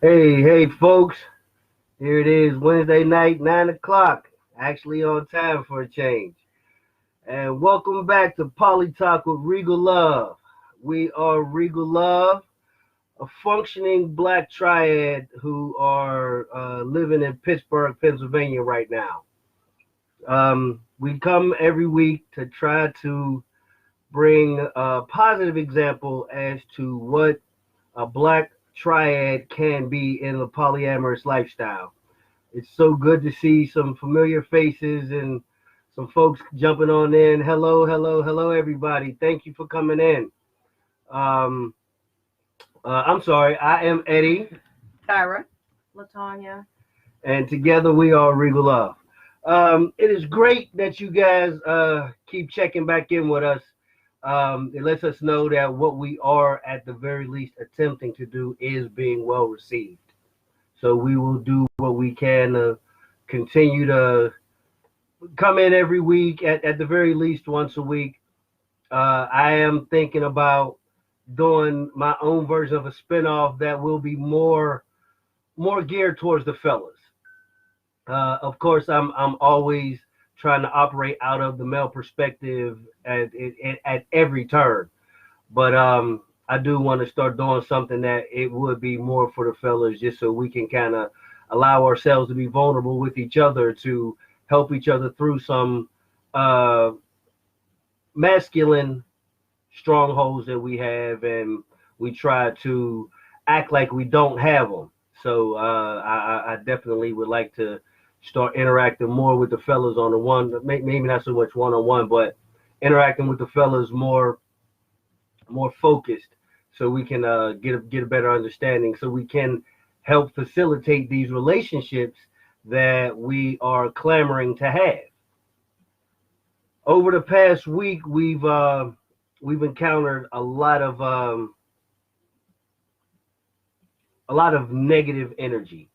Hey, folks. Here it is, Wednesday night, 9 o'clock. Actually on time for a change. And welcome back to PolyTalk with Regal Love. We are Regal Love, a functioning black triad who are living in Pittsburgh, Pennsylvania right now. We come every week to try to bring a positive example as to what a black triad can be in a polyamorous lifestyle. It's so good to see some familiar faces and some folks jumping on in. Hello, everybody. Thank you for coming in. Um, I'm sorry, I am Eddie, Tyra. Latanya. and together we are Regal Love. It is great that you guys keep checking back in with us. It lets us know that what we are, at the very least, attempting to do is being well received. So we will do what we can to continue to come in every week, at the very least once a week. I am thinking about doing my own version of a spinoff that will be more geared towards the fellas. Of course, I'm always trying to operate out of the male perspective at every turn, but I do want to start doing something that it would be more for the fellas, just so we can kind of allow ourselves to be vulnerable with each other to help each other through some uh, masculine strongholds that we have, and we try to act like we don't have them. So I definitely would like to start interacting more with the fellas on the one, maybe not so much one-on-one, but interacting with the fellas more focused, so we can get a better understanding, so we can help facilitate these relationships that we are clamoring to have. Over the past week, we've encountered a lot of negative energy,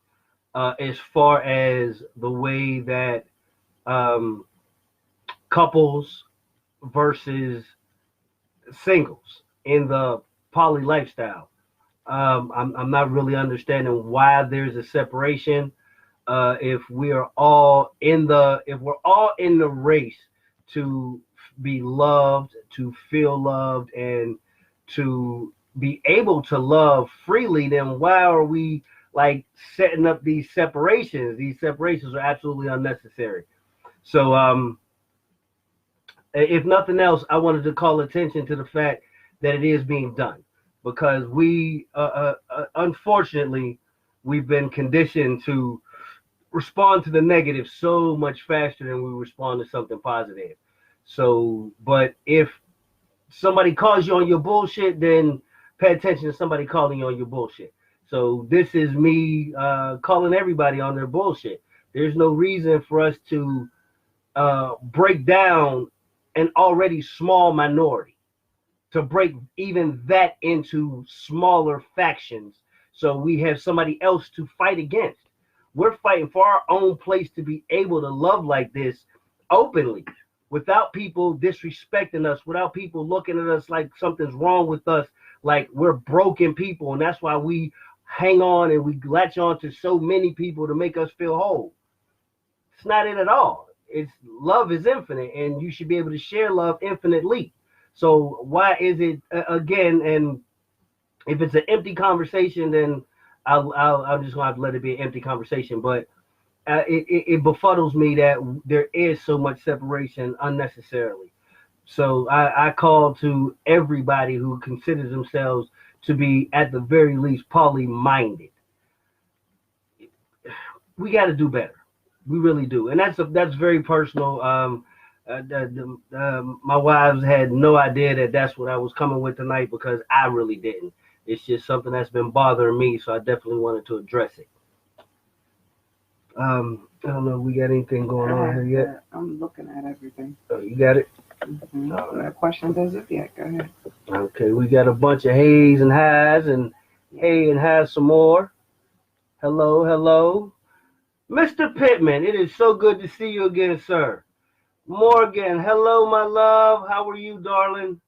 as far as the way that um, couples versus singles in the poly lifestyle. I'm not really understanding why there's a separation. If we're all in the race to be loved, to feel loved, and to be able to love freely, then why are we like setting up these separations? These separations are absolutely unnecessary. So, if nothing else, I wanted to call attention to the fact that it is being done, because we, unfortunately, we've been conditioned to respond to the negative so much faster than we respond to something positive. So, but if somebody calls you on your bullshit, then pay attention to somebody calling you on your bullshit. So this is me calling everybody on their bullshit. There's no reason for us to break down an already small minority, to break even that into smaller factions, so we have somebody else to fight against. We're fighting for our own place to be able to love like this openly, without people disrespecting us, without people looking at us like something's wrong with us, like we're broken people. And that's why we hang on and we latch on to so many people to make us feel whole. It's not it at all. It's love is infinite, and you should be able to share love infinitely. So why is it again? And if it's an empty conversation, then I'm just gonna have to let it be an empty conversation. But it befuddles me that there is so much separation unnecessarily. So I call to everybody who considers themselves to be at the very least poly-minded. We got to do better. We really do, and that's very personal. My wives had no idea that that's what I was coming with tonight, because I really didn't. It's just something that's been bothering me, so I definitely wanted to address it. I don't know if we got anything going on here yet. I'm looking at everything. Oh, you got it? Mm-hmm. All right. No questions as of yet. Go ahead. Okay, we got a bunch of hays and highs, and hey and highs some more. Hello. Mr. Pittman, it is so good to see you again, sir. Morgan, hello, my love. How are you, darling?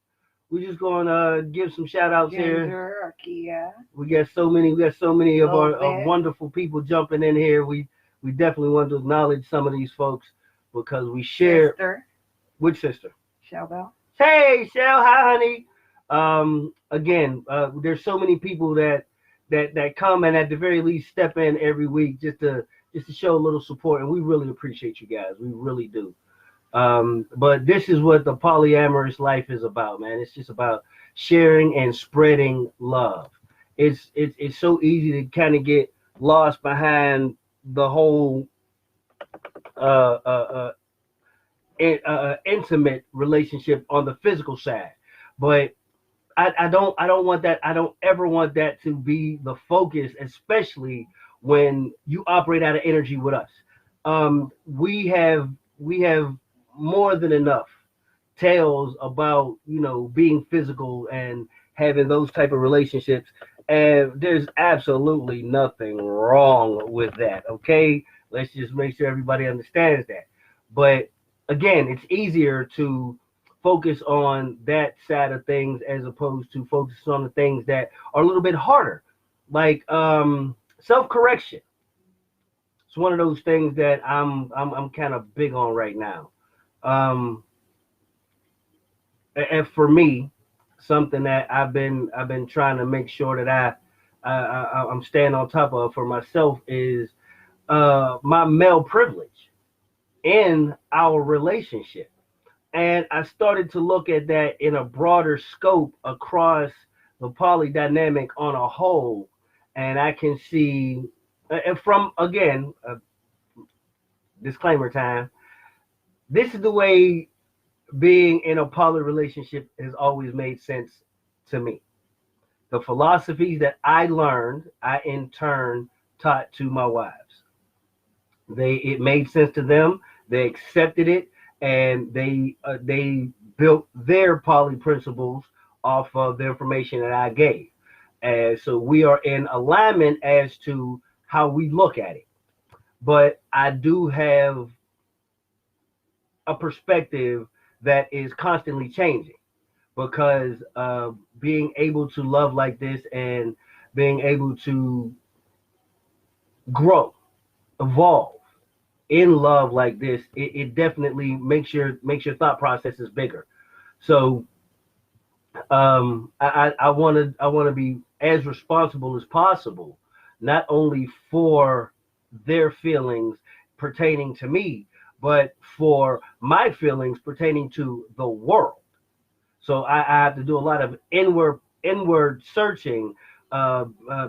we're just gonna give some shout outs here. Ginger or Kia. We got so many of our Love wonderful people jumping in here. We definitely want to acknowledge some of these folks because we share. Sister. Which sister? Shellbell. Hey, Shell, hi, honey. Again, there's so many people that come and at the very least step in every week just to show a little support, and we really appreciate you guys. We really do. But this is what the polyamorous life is about, man. It's just about sharing and spreading love. It's so easy to kind of get lost behind the whole intimate relationship on the physical side, but I don't want that. I don't ever want that to be the focus, especially when you operate out of energy with us. We have more than enough tales about being physical and having those type of relationships, and there's absolutely nothing wrong with that. Okay, let's just make sure everybody understands that. But again, it's easier to focus on that side of things as opposed to focus on the things that are a little bit harder, like self-correction. It's one of those things that I'm kind of big on right now. And for me, something that I've been trying to make sure that I'm staying on top of for myself is my male privilege in our relationship. And I started to look at that in a broader scope across the poly dynamic on a whole. And I can see, and from, again, disclaimer time, this is the way being in a poly relationship has always made sense to me. The philosophies that I learned, I in turn taught to my wives. It made sense to them. They accepted it, and they built their poly principles off of the information that I gave. And so we are in alignment as to how we look at it. But I do have a perspective that is constantly changing because being able to love like this and being able to grow, evolve in love like this, it definitely makes your thought processes bigger. So I want to be as responsible as possible, not only for their feelings pertaining to me, but for my feelings pertaining to the world. So I have to do a lot of inward searching,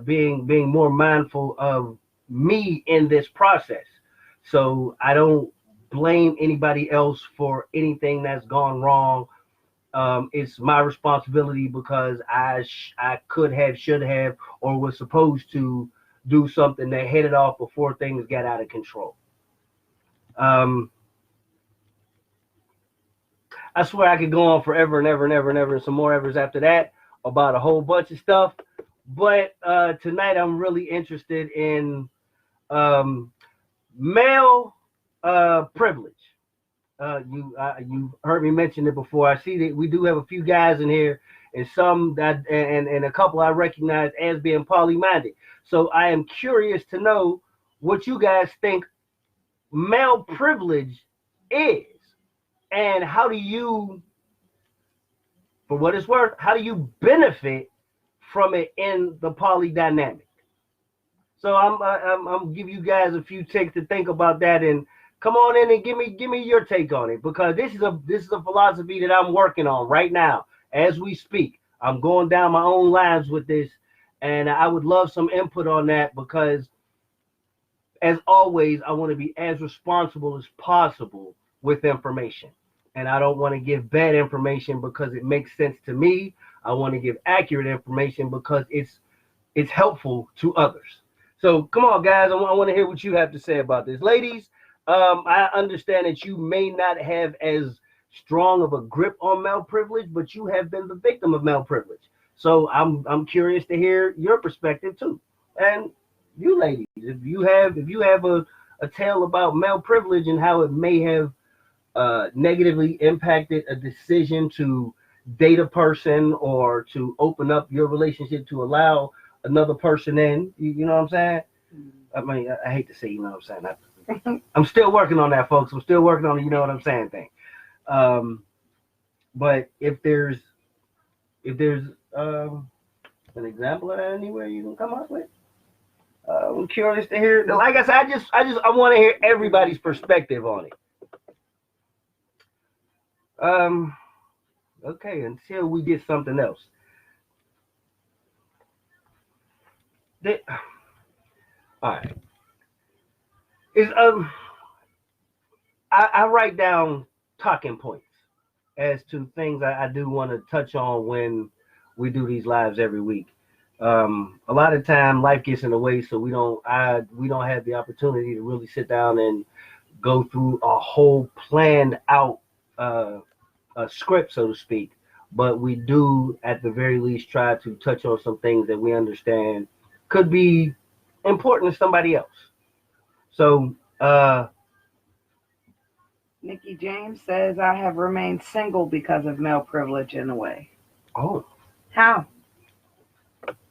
being more mindful of me in this process. So I don't blame anybody else for anything that's gone wrong. It's my responsibility because I could have, should have, or was supposed to do something that headed off before things got out of control. I swear I could go on forever and ever and ever and ever and some more evers after that about a whole bunch of stuff. But tonight I'm really interested in male privilege. You heard me mention it before. I see that we do have a few guys in here, and some that and a couple I recognize as being poly-minded. So I am curious to know what you guys think male privilege is, and how do you, for what it's worth, how do you benefit from it in the poly dynamic? So I'm give you guys a few takes to think about that, and come on in and give me your take on it, because this is a philosophy that I'm working on right now as we speak. I'm going down my own lines with this, and I would love some input on that because, as always, I want to be as responsible as possible with information. And I don't want to give bad information because it makes sense to me. I want to give accurate information because it's helpful to others. So come on, guys. I want to hear what you have to say about this. Ladies, I understand that you may not have as strong of a grip on male privilege, but you have been the victim of male privilege. So I'm curious to hear your perspective too. And you ladies, if you have a tale about male privilege and how it may have negatively impacted a decision to date a person or to open up your relationship to allow another person in. You know what I'm saying? I mean, I hate to say, you know what I'm saying. I'm still working on that, folks. I'm still working on the, you know what I'm saying thing. But if there's an example of that anywhere you can come up with, I'm curious to hear. Like I said, I want to hear everybody's perspective on it. Okay, until we get something else. All right. I write down talking points as to things I do want to touch on when we do these lives every week. A lot of time life gets in the way, so we don't have the opportunity to really sit down and go through a whole planned out script, so to speak. But we do, at the very least, try to touch on some things that we understand could be important to somebody else. So, Nikki James says, I have remained single because of male privilege in a way. Oh. How?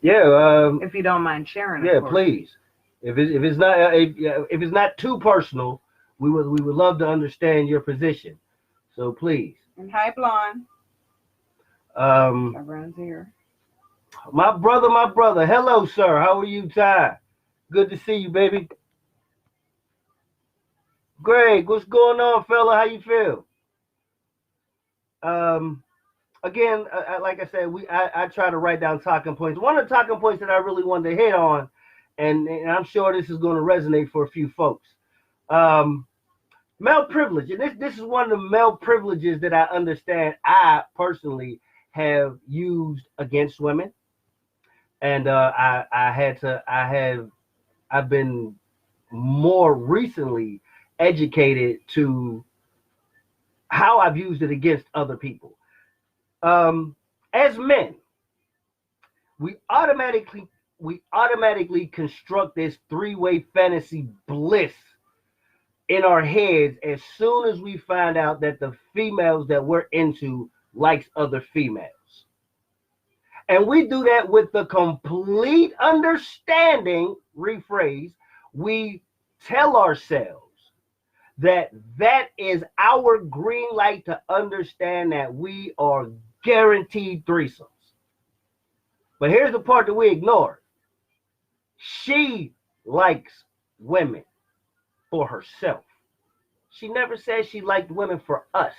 Yeah. If you don't mind sharing. Yeah, please. If it's not too personal, we would love to understand your position. So please. And hi, Blonde. Everyone's here. My brother. Hello, sir. How are you, Ty? Good to see you, baby. Greg, what's going on, fella? How you feel? Again, like I said, I try to write down talking points. One of the talking points that I really wanted to hit on, and I'm sure this is going to resonate for a few folks. Male privilege, and this is one of the male privileges that I understand I personally have used against women, and I've been more recently educated to how I've used it against other people. As men, we automatically construct this three-way fantasy bliss in our heads as soon as we find out that the females that we're into likes other females. And we do that with the complete understanding, rephrase, we tell ourselves that is our green light to understand that we are guaranteed threesomes. But here's the part that we ignore. She likes women for herself. She never said she liked women for us.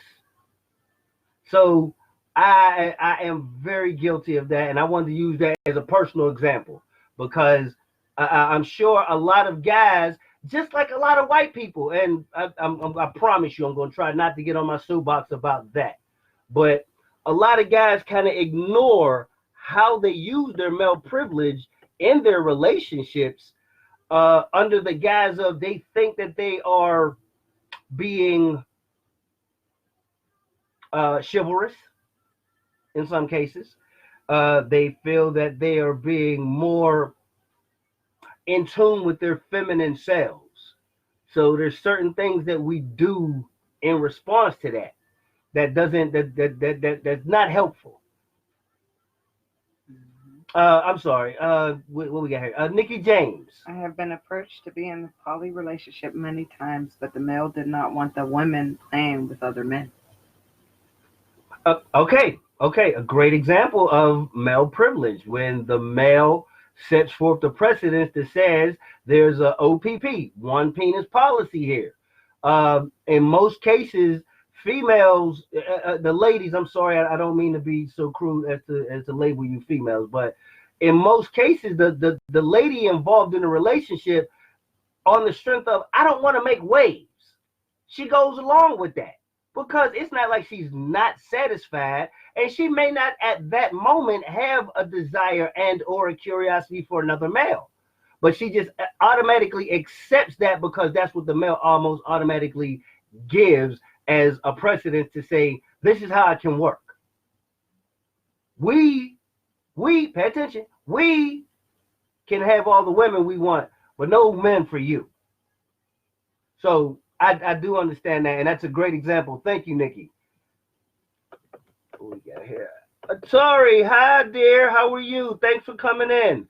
So I am very guilty of that, and I wanted to use that as a personal example because I'm sure a lot of guys, just like a lot of white people, and I promise you I'm going to try not to get on my soapbox about that, but a lot of guys kind of ignore how they use their male privilege in their relationships under the guise of they think that they are being chivalrous in some cases. They feel that they are being more in tune with their feminine selves. So there's certain things that we do in response to that's not helpful. I'm sorry. What we got here? Nikki James. I have been approached to be in a poly relationship many times, but the male did not want the women playing with other men. Okay. A great example of male privilege when the male sets forth the precedence that says there's a OPP, one penis policy here. In most cases, females, the ladies, I'm sorry, I don't mean to be so crude as to label you females, but in most cases, the lady involved in a relationship on the strength of, I don't want to make waves. She goes along with that because it's not like she's not satisfied, and she may not at that moment have a desire and or a curiosity for another male, but she just automatically accepts that because that's what the male almost automatically gives as a precedent to say, this is how it can work. We pay attention. We can have all the women we want, but no men for you. So I do understand that, and that's a great example. Thank you, Nikki. Who we got here? Atari, hi dear. How are you? Thanks for coming in.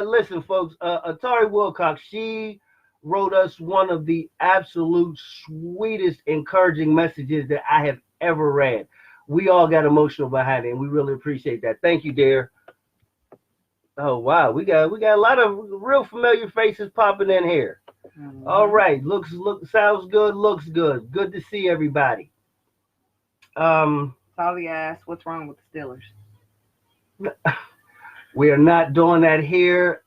Listen, folks. Atari Wilcox. She wrote us one of the absolute sweetest, encouraging messages that I have ever read. We all got emotional behind it, and we really appreciate that. Thank you, dear. Oh wow, we got a lot of real familiar faces popping in here. Mhm. All right, sounds good, looks good. Good to see everybody. Tali asked, "What's wrong with the Steelers?" We are not doing that here.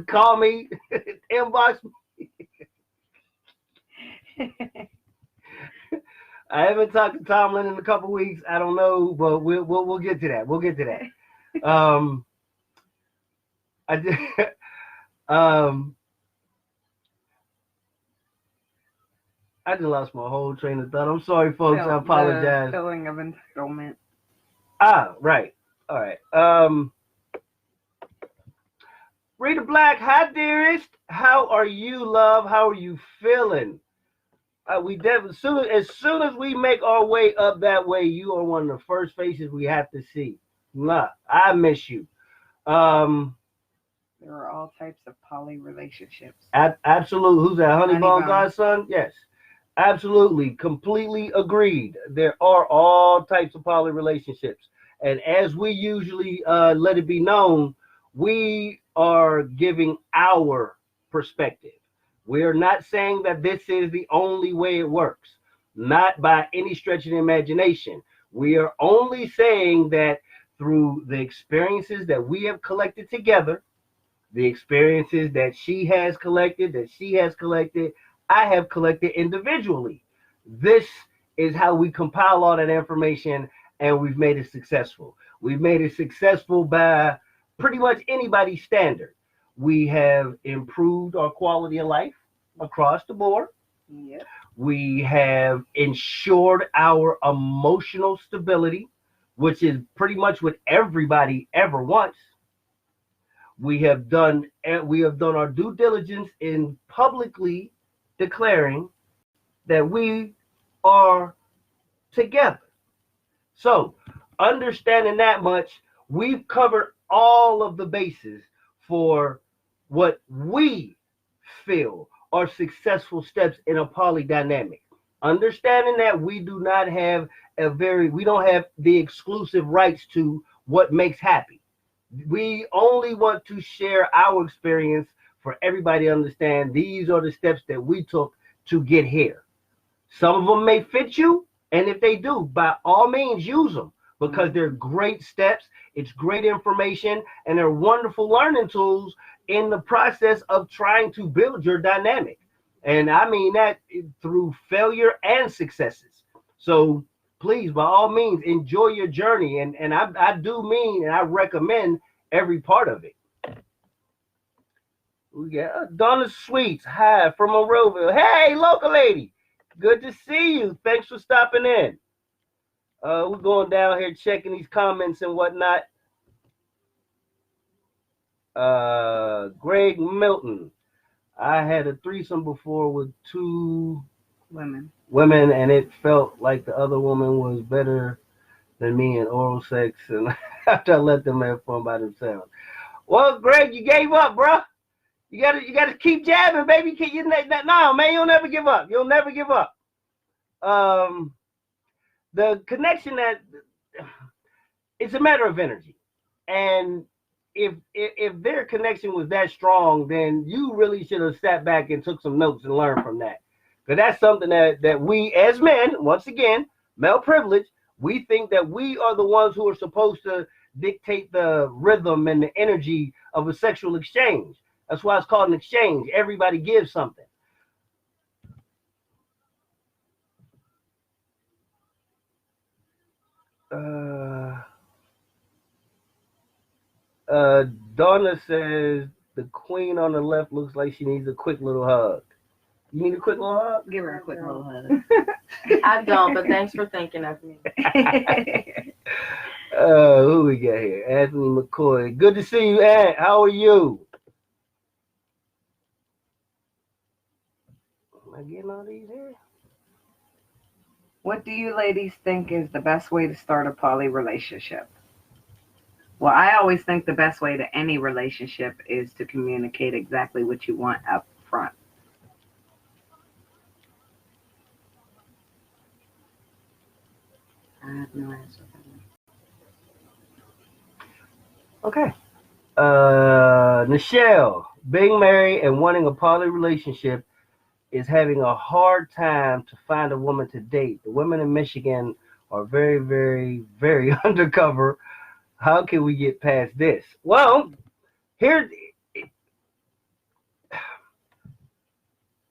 Call me, inbox me. I haven't talked to Tomlin in a couple weeks. I don't know, but we'll get to that. We'll get to that. I did, I just lost my whole train of thought. I'm sorry, folks. I apologize. The feeling of entitlement. Right. All right. Rita Black, hi dearest. How are you, love? How are you feeling? We definitely as soon as we make our way up that way, you are one of the first faces we have to see. Nah, I miss you. There are all types of poly relationships. Absolutely. Who's that? Honeybone Honeybone. Godson? Yes. Absolutely. Completely agreed. There are all types of poly relationships. And as we usually let it be known, we are giving our perspective. We are not saying that this is the only way it works, not by any stretch of the imagination. We are only saying that through the experiences that we have collected together, the experiences that she has collected, I have collected individually. This is how we compile all that information, and we've made it successful. We've made it successful by pretty much anybody's standard. We have improved our quality of life across the board. Yep. We have ensured our emotional stability, which is pretty much what everybody ever wants. We have done our due diligence in publicly declaring that we are together. So, understanding that much, we've covered all of the bases for what we feel are successful steps in a poly dynamic. Understanding that we don't have the exclusive rights to what makes happy. We only want to share our experience for everybody to understand these are the steps that we took to get here. Some of them may fit you, and if they do, by all means, use them because they're great steps. It's great information, and they're wonderful learning tools in the process of trying to build your dynamic. And I mean that through failure and successes. So please, by all means, enjoy your journey. And I do mean, and I recommend every part of it. We got Donna Sweets. Hi, from Monroeville. Hey, local lady. Good to see you. Thanks for stopping in. We're going down here checking these comments and whatnot. Greg Milton. I had a threesome before with two women, and it felt like the other woman was better than me in oral sex, and after I let them have fun by themselves. Well, Greg, you gave up, bro. You gotta keep jabbing, baby. No, man, you'll never give up. You'll never give up. The connection it's a matter of energy, and if their connection was that strong, then you really should have sat back and took some notes and learned from that. Because that's something that we as men, once again, male privilege, we think that we are the ones who are supposed to dictate the rhythm and the energy of a sexual exchange. That's why it's called an exchange. Everybody gives something. Donna says the queen on the left looks like she needs a quick little hug. You need a quick little hug? Give her a quick little hug. I don't, but thanks for thinking of me. Who we got here? Anthony McCoy. Good to see you, Ant. How are you? Am I getting all these here? What do you ladies think is the best way to start a poly relationship? Well, I always think the best way to any relationship is to communicate exactly what you want up front. I have no answer for that. Okay. Nichelle, being married and wanting a poly relationship is having a hard time to find a woman to date. The women in Michigan are very, very, very undercover. How can we get past this? Well, here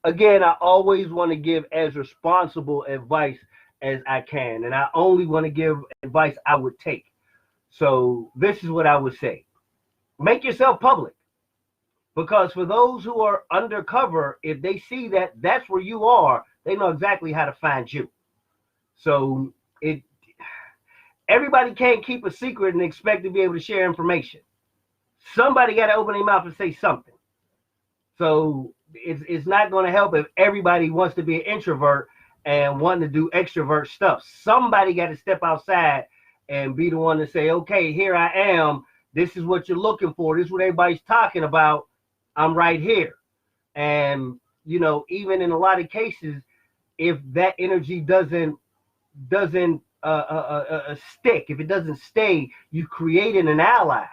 again, I always want to give as responsible advice as I can, and I only want to give advice I would take. So this is what I would say: make yourself public, because for those who are undercover, if they see that that's where you are, they know exactly how to find you. So everybody can't keep a secret and expect to be able to share information. Somebody got to open their mouth and say something. So it's not going to help if everybody wants to be an introvert and wanting to do extrovert stuff. Somebody got to step outside and be the one to say, okay, here I am. This is what you're looking for. This is what everybody's talking about. I'm right here. And, even in a lot of cases, if that energy doesn't stick, if it doesn't stay, you created an ally.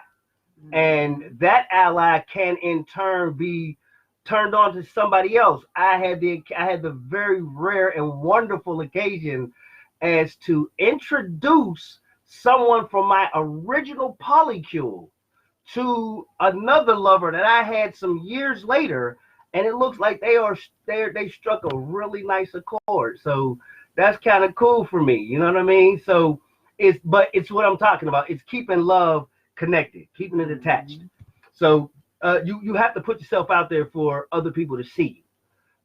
And that ally can in turn be turned on to somebody else. I had the very rare and wonderful occasion as to introduce someone from my original polycule to another lover that I had some years later, and it looks like they struck a really nice accord. So that's kind of cool for me. You know what I mean? So it's what I'm talking about. It's keeping love connected, keeping it attached. So you have to put yourself out there for other people to see.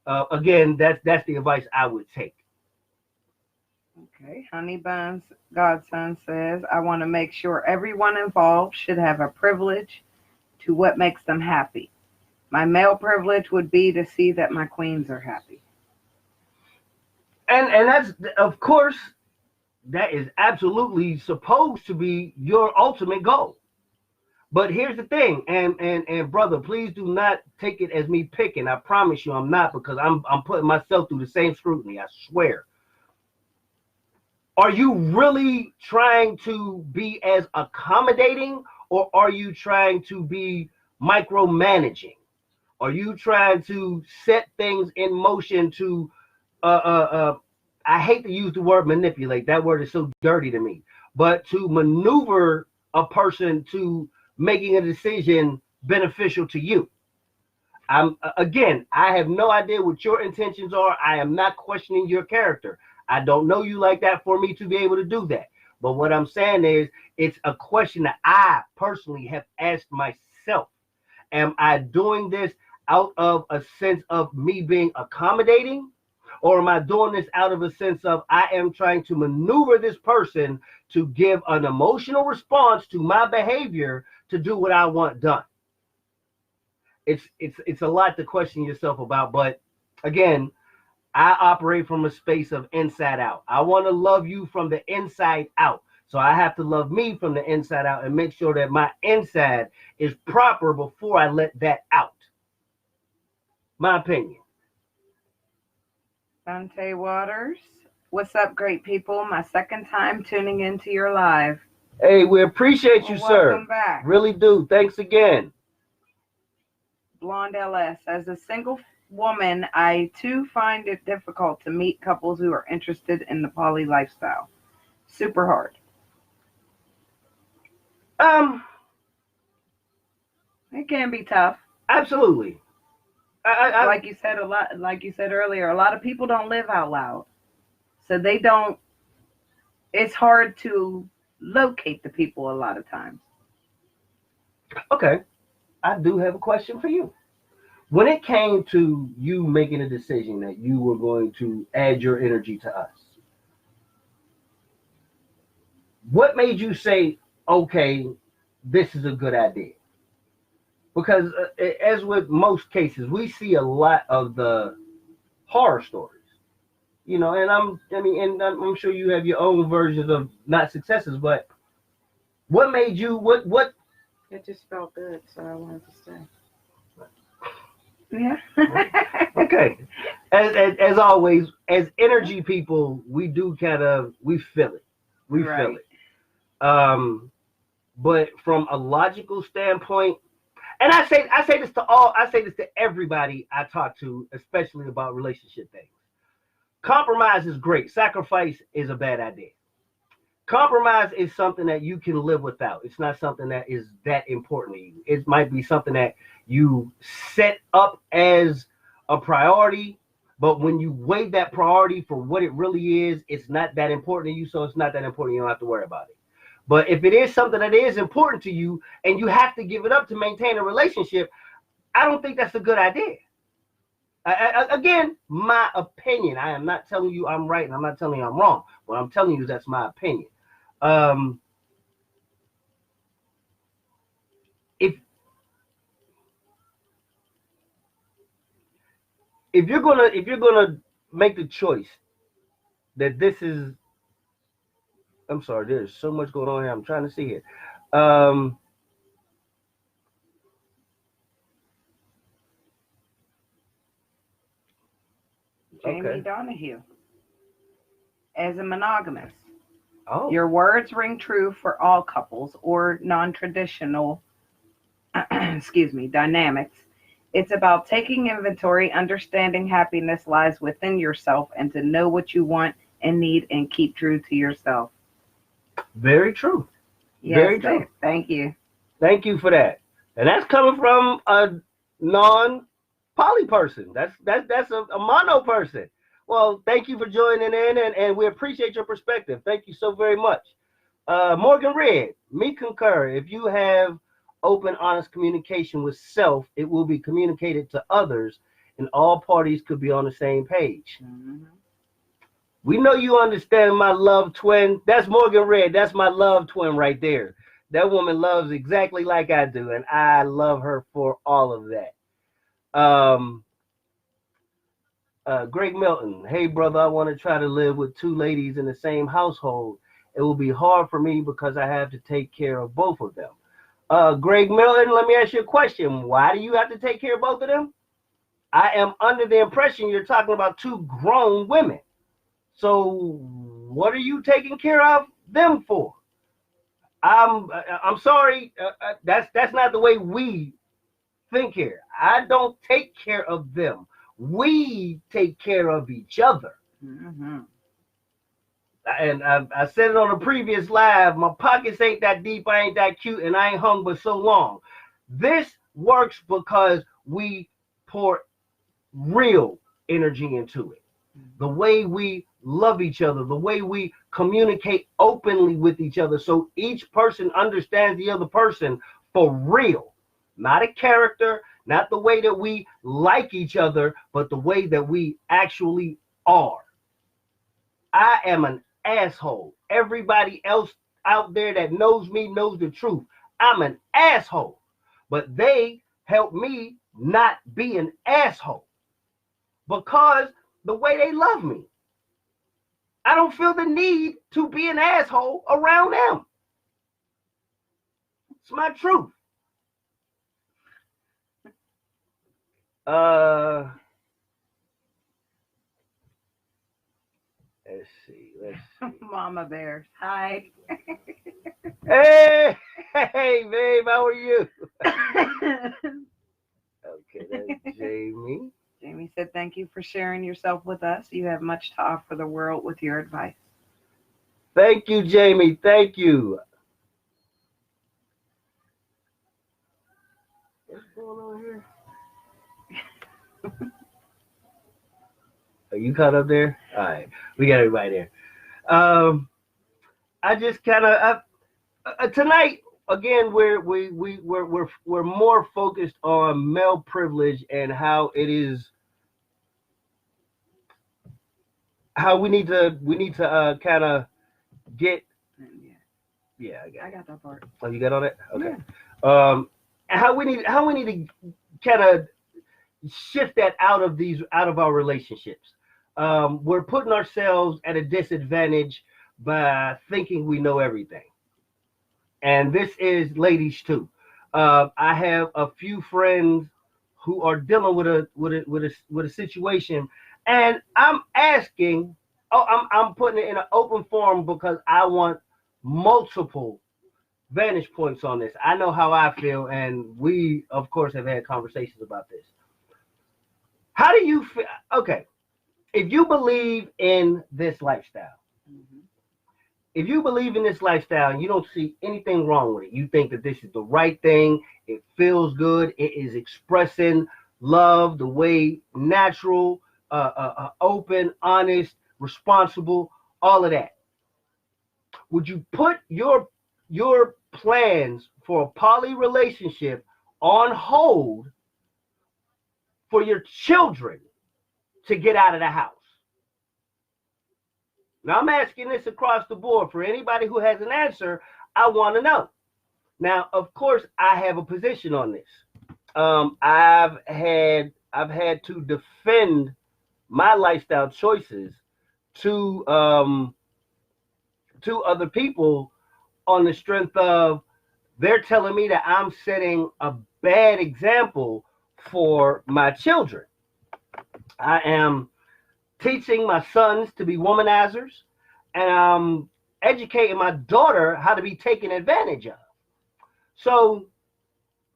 Again, that's the advice I would take. Okay, Honey Buns Godson says, I want to make sure everyone involved should have a privilege to what makes them happy. My male privilege would be to see that my queens are happy. And that's, of course, that is absolutely supposed to be your ultimate goal. But here's the thing, and brother, please do not take it as me picking. I promise you I'm not, because I'm putting myself through the same scrutiny, I swear. Are you really trying to be as accommodating, or are you trying to be micromanaging? Are you trying to set things in motion to I hate to use the word manipulate. That word is so dirty to me. But to maneuver a person to making a decision beneficial to you. I have no idea what your intentions are. I am not questioning your character. I don't know you like that for me to be able to do that. But what I'm saying is, it's a question that I personally have asked myself. Am I doing this out of a sense of me being accommodating? Or am I doing this out of a sense of I am trying to maneuver this person to give an emotional response to my behavior to do what I want done? It's a lot to question yourself about. But again, I operate from a space of inside out. I want to love you from the inside out. So I have to love me from the inside out and make sure that my inside is proper before I let that out. My opinion. Dante Waters, what's up, great people? My second time tuning into your live. Hey, we appreciate you, sir. Welcome back. Really do. Thanks again. Blonde LS, as a single woman, I too find it difficult to meet couples who are interested in the poly lifestyle. Super hard. It can be tough. Absolutely. Like you said earlier, a lot of people don't live out loud. So it's hard to locate the people a lot of times. Okay. I do have a question for you. When it came to you making a decision that you were going to add your energy to us, what made you say, okay, this is a good idea? Because as with most cases, we see a lot of the horror stories. you know, and I'm sure you have your own versions of not successes, but what made you, what? It just felt good, so I wanted to stay. Yeah. Okay. As always, as energy people, we do we feel it. We feel it. But from a logical standpoint, and I say this to everybody I talk to, especially about relationship things. Compromise is great. Sacrifice is a bad idea. Compromise is something that you can live without. It's not something that is that important to you. It might be something that you set up as a priority, but when you weigh that priority for what it really is, it's not that important to you, so it's not that important. You don't have to worry about it. But if it is something that is important to you and you have to give it up to maintain a relationship, I don't think that's a good idea. Again, my opinion. I am not telling you I'm right and I'm not telling you I'm wrong. What I'm telling you is that's my opinion. If you're gonna make the choice that this is, I'm sorry, there's so much going on here. I'm trying to see here. Jamie Donahue. As a monogamous, Oh. your words ring true for all couples or non-traditional dynamics. It's about taking inventory, understanding happiness lies within yourself, and to know what you want and need and keep true to yourself. Very true. Yes, very true. Thank you. Thank you for that. And that's coming from a non-poly person. That's a mono person. Well, thank you for joining in, and we appreciate your perspective. Thank you so very much. Morgan Red, me concur. If you have open, honest communication with self, it will be communicated to others, and all parties could be on the same page. Mm-hmm. We know you understand my love twin. That's Morgan Red. That's my love twin right there. That woman loves exactly like I do, and I love her for all of that. Greg Milton, hey brother, I want to try to live with two ladies in the same household. It will be hard for me because I have to take care of both of them. Greg Milton, let me ask you a question. Why do you have to take care of both of them? I am under the impression you're talking about two grown women. So what are you taking care of them for? I'm sorry. That's not the way we think here. I don't take care of them. We take care of each other. Mm-hmm. And I said it on a previous live. My pockets ain't that deep. I ain't that cute, and I ain't hung but so long. This works because we pour real energy into it. The way we love each other, the way we communicate openly with each other, so each person understands the other person for real, not a character, not the way that we like each other, but the way that we actually are. I am an asshole. Everybody else out there that knows me knows the truth. I'm an asshole, but they help me not be an asshole because the way they love me. I don't feel the need to be an asshole around them. It's my truth. Let's see. Mama Bears, hi. Hey, babe, how are you? Okay, that's Jamie. Jamie said, thank you for sharing yourself with us. You have much to offer the world with your advice. Thank you, Jamie. Thank you. What's going on here? Are you caught up there? All right, we got everybody there. I just kind of tonight again we're more focused on male privilege and how it is, how we need to kind of get. Yeah, I got that part. Oh, you got all that? Okay. Yeah. How we need to kind of shift that out of our relationships. we're putting ourselves at a disadvantage by thinking we know everything. And this is ladies too. I have a few friends who are dealing with a situation, and I'm asking. Oh, I'm putting it in an open forum because I want multiple vantage points on this. I know how I feel, and we, of course, have had conversations about this. How do you feel? Okay, if you believe in this lifestyle, Mhm. if you believe in this lifestyle and you don't see anything wrong with it, you think that this is the right thing, it feels good, it is expressing love the way natural, open, honest, responsible, all of that. Would you put your plans for a poly relationship on hold for your children to get out of the house? Now, I'm asking this across the board. For anybody who has an answer, I want to know. Now, of course, I have a position on this. I've had to defend my lifestyle choices to other people on the strength of they're telling me that I'm setting a bad example for my children. I am teaching my sons to be womanizers, and I'm educating my daughter how to be taken advantage of. So,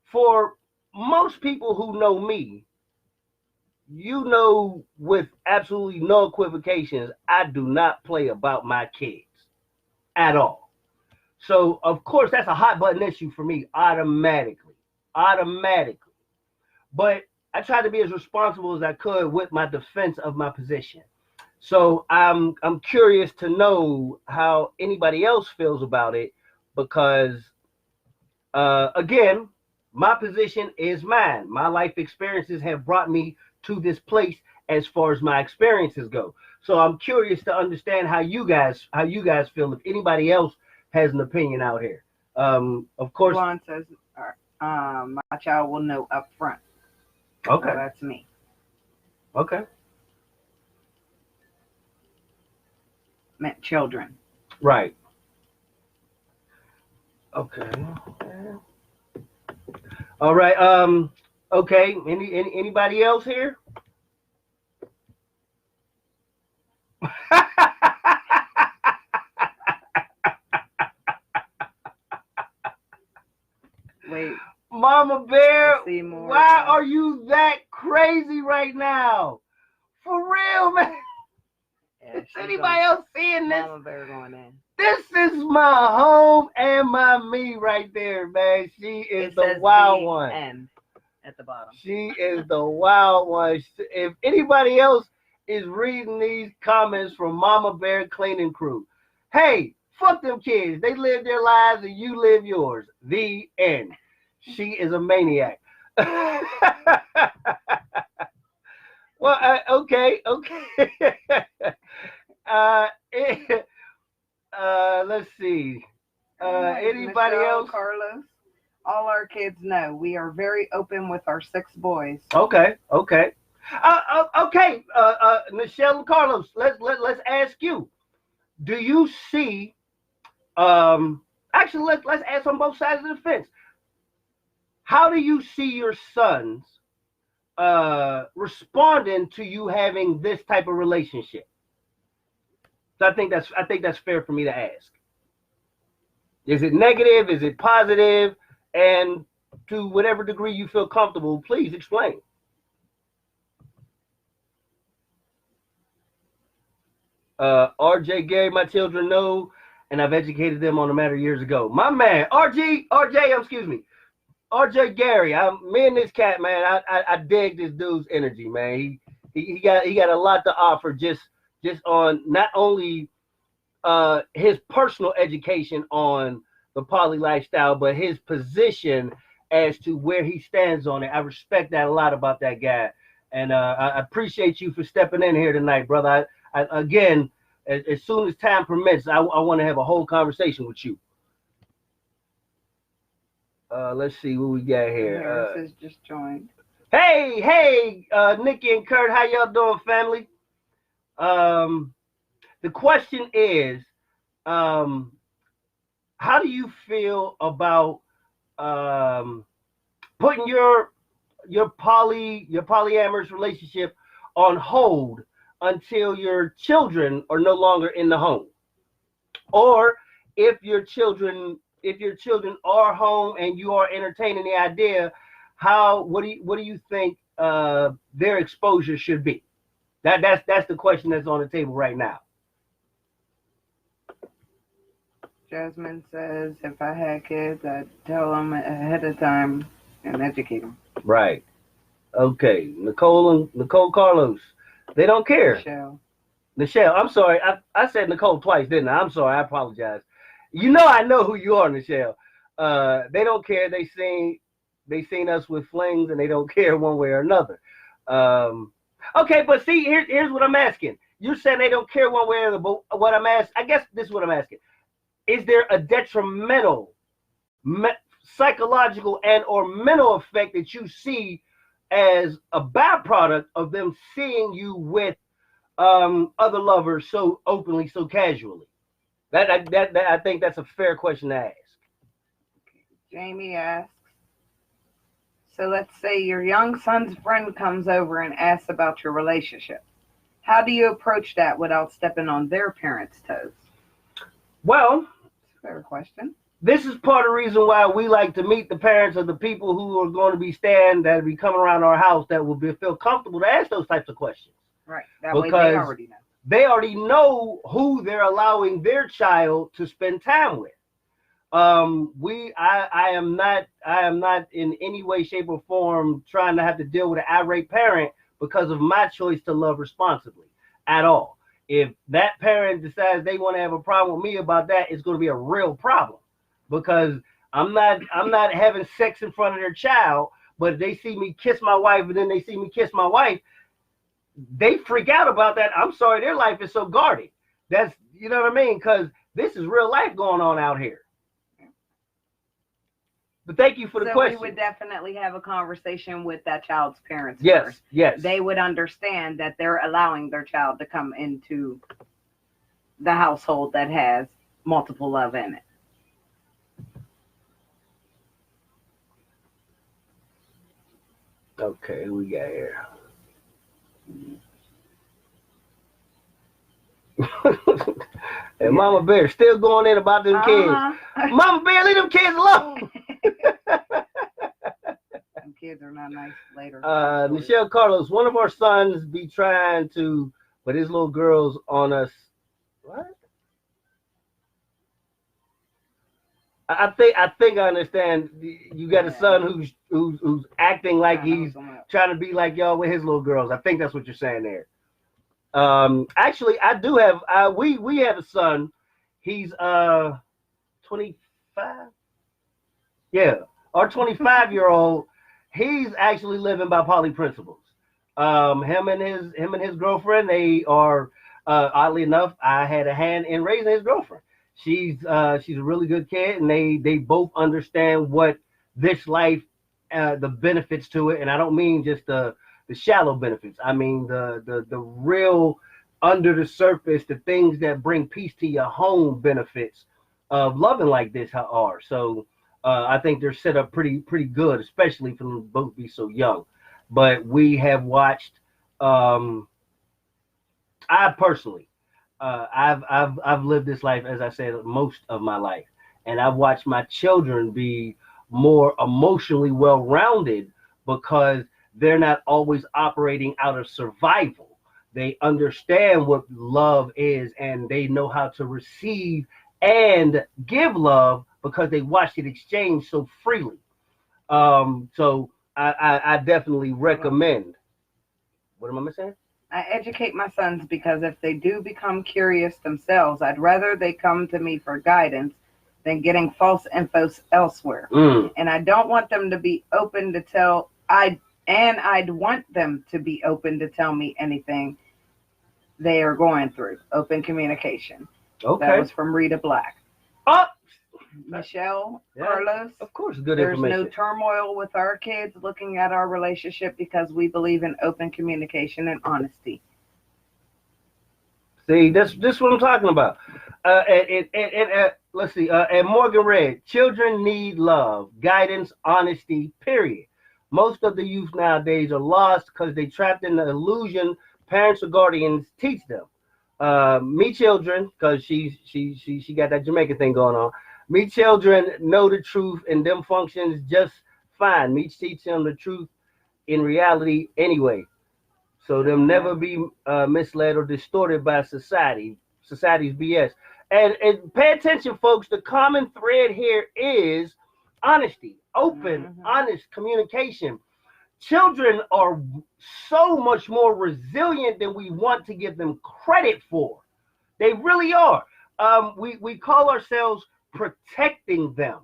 for most people who know me, you know with absolutely no equivocations, I do not play about my kids at all. So, of course, that's a hot button issue for me automatically. Automatically. But I tried to be as responsible as I could with my defense of my position. So I'm curious to know how anybody else feels about it because again, my position is mine. My life experiences have brought me to this place as far as my experiences go. So I'm curious to understand how you guys feel. If anybody else has an opinion out here, of course. Juan says, my child will know up front. Okay. So that's me. Okay. Meant children. Right. Okay. All right. Okay. Anybody else here? Wait. Mama Bear, More, why are you that crazy right now? For real, man. Yeah, Is anybody else seeing this? Mama Bear going in. This is my home and my me right there, man. She is the wild one. N at the bottom. She is the wild one. If anybody else is reading these comments from Mama Bear Cleaning Crew, hey, fuck them kids. They live their lives and you live yours. The end. She is a maniac. Well, okay. Let's see. Anybody Michelle, else? Carlos, all our kids know we are very open with our 6 boys. Okay. Okay, Michelle and Carlos, let's ask you. Do you see? Actually, let's ask on both sides of the fence. How do you see your sons responding to you having this type of relationship? So I think that's fair for me to ask. Is it negative? Is it positive? And to whatever degree you feel comfortable, please explain. RJ Gary, my children know, and I've educated them on the matter years ago. My man, RJ, excuse me. RJ Gary, me and this cat, man, I dig this dude's energy, man. He got a lot to offer just on not only his personal education on the poly lifestyle, but his position as to where he stands on it. I respect that a lot about that guy, and I appreciate you for stepping in here tonight, brother. I again, as soon as time permits, I want to have a whole conversation with you. Let's see what we got here. Harris has just joined. Hey, Nikki and Kurt, how y'all doing, family? The question is, um, how do you feel about um, putting your polyamorous relationship on hold until your children are no longer in the home, or if your children are home and you are entertaining the idea, what do you think their exposure should be? That's the question that's on the table right now. Jasmine says, if I had kids, I'd tell them ahead of time and educate them. Right. Okay. Nicole Carlos, they don't care. Nichelle, I'm sorry. I said Nicole twice, didn't I? I'm sorry. I apologize. I know who you are, Nichelle. They don't care. They seen us with flings, and they don't care one way or another. Okay, but see, here's what I'm asking. You're saying they don't care one way or another, but what I'm asking, I guess this is what I'm asking. Is there a detrimental psychological and or mental effect that you see as a byproduct of them seeing you with other lovers so openly, so casually? That I think that's a fair question to ask. Jamie asks, so let's say your young son's friend comes over and asks about your relationship. How do you approach that without stepping on their parents' toes? Well, fair question. This is part of the reason why we like to meet the parents of the people who are going to be that will be coming around our house that will feel comfortable to ask those types of questions. Right. That way they already know. They already know who they're allowing their child to spend time with. I am not in any way, shape, or form trying to have to deal with an irate parent because of my choice to love responsibly at all. If that parent decides they want to have a problem with me about that, it's going to be a real problem, because I'm not having sex in front of their child. But if they see me kiss my wife and then they see me kiss my wife, they freak out about that. I'm sorry, their life is so guarded. That's, you know what I mean? Because this is real life going on out here. But thank you for the question. We would definitely have a conversation with that child's parents first. Yes. They would understand that they're allowing their child to come into the household that has multiple love in it. Okay, we got here. And Mama Bear still going in about them kids. Mama Bear, leave them kids alone. Them kids are not nice later. Michelle Carlos, one of our sons be trying to, but his little girl's on us. What? I think I understand. You got a son who's acting like he's trying to be like y'all with his little girls. I think that's what you're saying there. Actually, I do have. We have a son. He's 25. Yeah, our 25-year-old. He's actually living by poly principles. Him and his girlfriend. They are oddly enough, I had a hand in raising his girlfriend. She's a really good kid, and they both understand what this life, the benefits to it, and I don't mean just the shallow benefits. I mean the real under the surface, the things that bring peace to your home benefits of loving like this are. So I think they're set up pretty good, especially for them both be so young. But we have watched. I personally. I've lived this life, as I said, most of my life, and I've watched my children be more emotionally well-rounded because they're not always operating out of survival. They understand what love is, and they know how to receive and give love because they watched it exchange so freely. So I definitely recommend. What am I missing? I educate my sons because if they do become curious themselves, I'd rather they come to me for guidance than getting false info elsewhere. And I don't want them to be open to tell. I'd want them to be open to tell me anything they are going through. Open communication. Okay. That was from Rita Black. Oh, Michelle, Carlos. Of course, good There's information. no turmoil with our kids looking at our relationship because we believe in open communication and honesty. See, this what I'm talking about. Let's see. And Morgan Red, children need love, guidance, honesty. Period. Most of the youth nowadays are lost because they trapped in the illusion parents or guardians teach them. Me children, because she got that Jamaican thing going on. Me children know the truth and them functions just fine. Me teach them the truth in reality anyway. So them never be misled or distorted by society's BS. And pay attention, folks. The common thread here is honesty, open, honest communication. Children are so much more resilient than we want to give them credit for. They really are. We call ourselves protecting them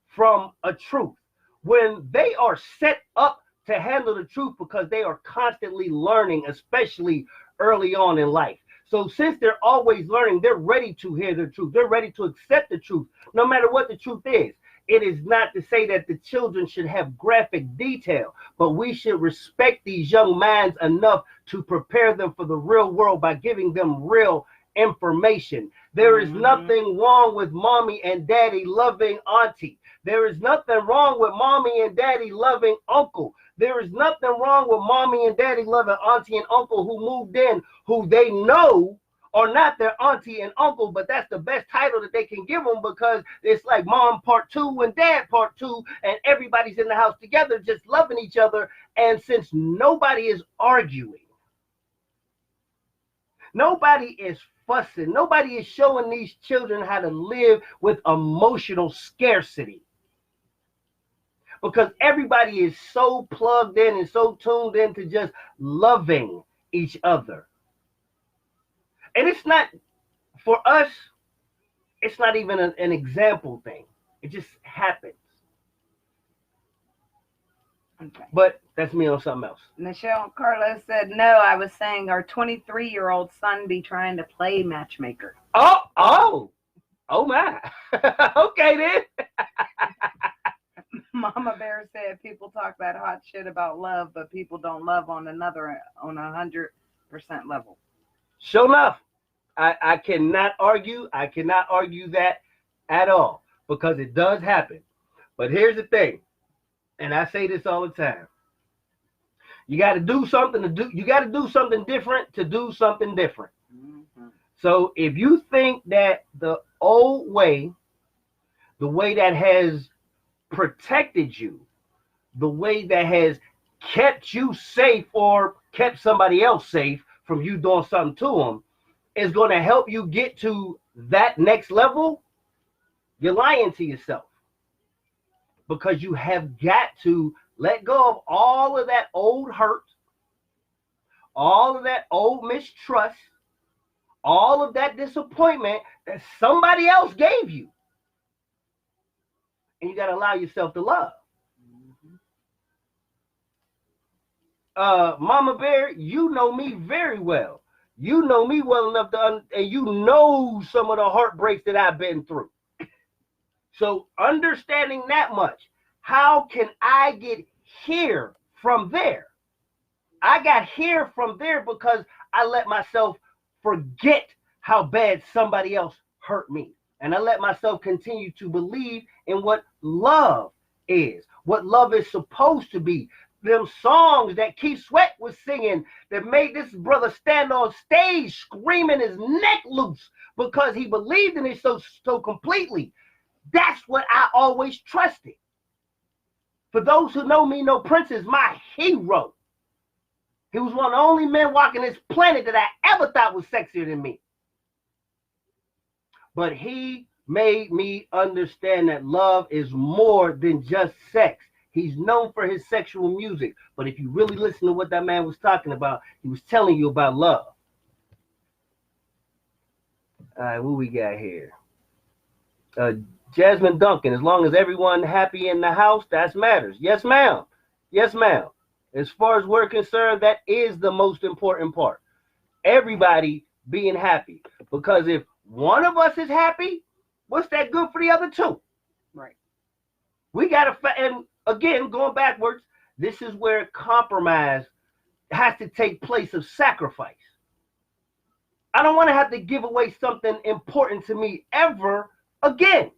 from a truth when they are set up to handle the truth because they are constantly learning, especially early on in life. So since they're always learning, they're ready to hear the truth. They're ready to accept the truth, no matter what the truth is. It is not to say that the children should have graphic detail, but we should respect these young minds enough to prepare them for the real world by giving them real information. There is nothing wrong with mommy and daddy loving auntie. There is nothing wrong with mommy and daddy loving uncle. There is nothing wrong with mommy and daddy loving auntie and uncle who moved in, who they know are not their auntie and uncle, but that's the best title that they can give them because it's like mom part two and dad part two, and everybody's in the house together just loving each other. And since nobody is arguing, nobody is fussing, nobody is showing these children how to live with emotional scarcity, because everybody is so plugged in and so tuned in to just loving each other. And it's not, for us, it's not even an example thing. It just happens. Okay. But that's me on something else. Michelle Carlos said, no, I was saying our 23-year-old son be trying to play matchmaker. Oh my. Okay then. Mama Bear said, people talk that hot shit about love, but people don't love on another on 100% level. Sure enough. I cannot argue. I cannot argue that at all because it does happen. But here's the thing, and I say this all the time. You got to do something you got to do something different to do something different. So if you think that the old way, the way that has protected you, the way that has kept you safe or kept somebody else safe from you doing something to them, is going to help you get to that next level, you're lying to yourself. Because you have got to let go of all of that old hurt, all of that old mistrust, all of that disappointment that somebody else gave you. And you got to allow yourself to love. Mama Bear, you know me very well. You know me well enough and you know some of the heartbreaks that I've been through. So understanding that much, how can I get here from there? I got here from there because I let myself forget how bad somebody else hurt me. And I let myself continue to believe in what love is, what love is supposed to be. Them songs that Keith Sweat was singing that made this brother stand on stage screaming his neck loose because he believed in it so completely. That's what I always trusted. For those who know me, know Prince is my hero. He was one of the only men walking this planet that I ever thought was sexier than me. But he made me understand that love is more than just sex. He's known for his sexual music. But if you really listen to what that man was talking about, he was telling you about love. All right, what we got here? Jasmine Duncan, as long as everyone happy in the house, that matters. Yes, ma'am. Yes, ma'am. As far as we're concerned, that is the most important part. Everybody being happy. Because if one of us is happy, what's that good for the other two? Right. We got to, and again, going backwards, this is where compromise has to take place of sacrifice. I don't want to have to give away something important to me ever again.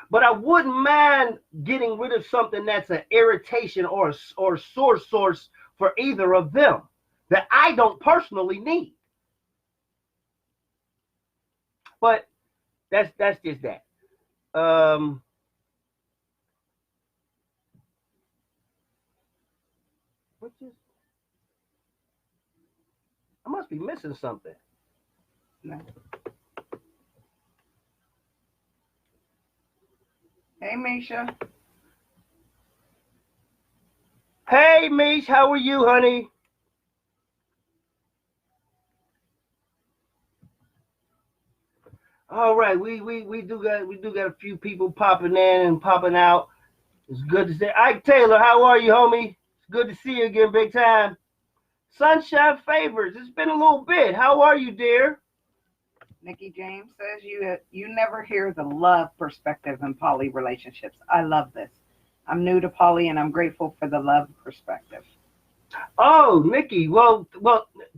But I wouldn't mind getting rid of something that's an irritation or sore source for either of them that I don't personally need. But that's just that. What is? I must be missing something. No. Hey, Misha. Hey, Mish, how are you, honey? All right, we do got a few people popping in and popping out. It's good to see. Ike Taylor, how are you, homie? It's good to see you again, big time. Sunshine Favors, it's been a little bit. How are you, dear? Nikki James says you never hear the love perspective in poly relationships. I love this. I'm new to poly and I'm grateful for the love perspective. Oh, Nikki, well,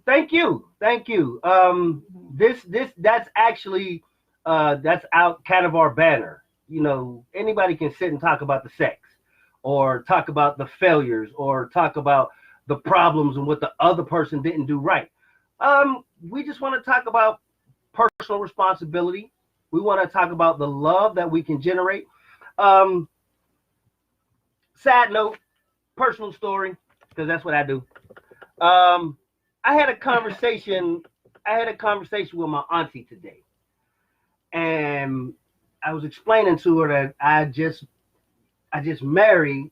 thank you. That's actually that's out kind of our banner. You know, anybody can sit and talk about the sex, or talk about the failures, or talk about the problems and what the other person didn't do right. We just want to talk about personal responsibility. We want to talk about the love that we can generate. Sad note, personal story, because that's what I do. I had a conversation with my auntie today, and I was explaining to her that I just married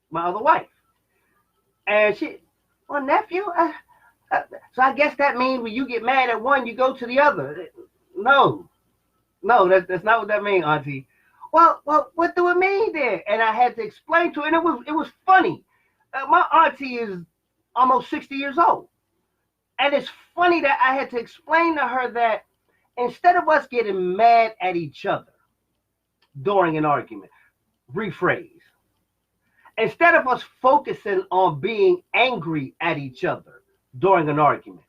my other wife, and she, well, nephew, so I guess that means when you get mad at one, you go to the other. No, that's not what that means, auntie. Well, what do it mean then? And I had to explain to her, and it was funny. My auntie is almost 60 years old. And it's funny that I had to explain to her that instead of us getting mad at each other during an argument, rephrase. Instead of us focusing on being angry at each other during an argument,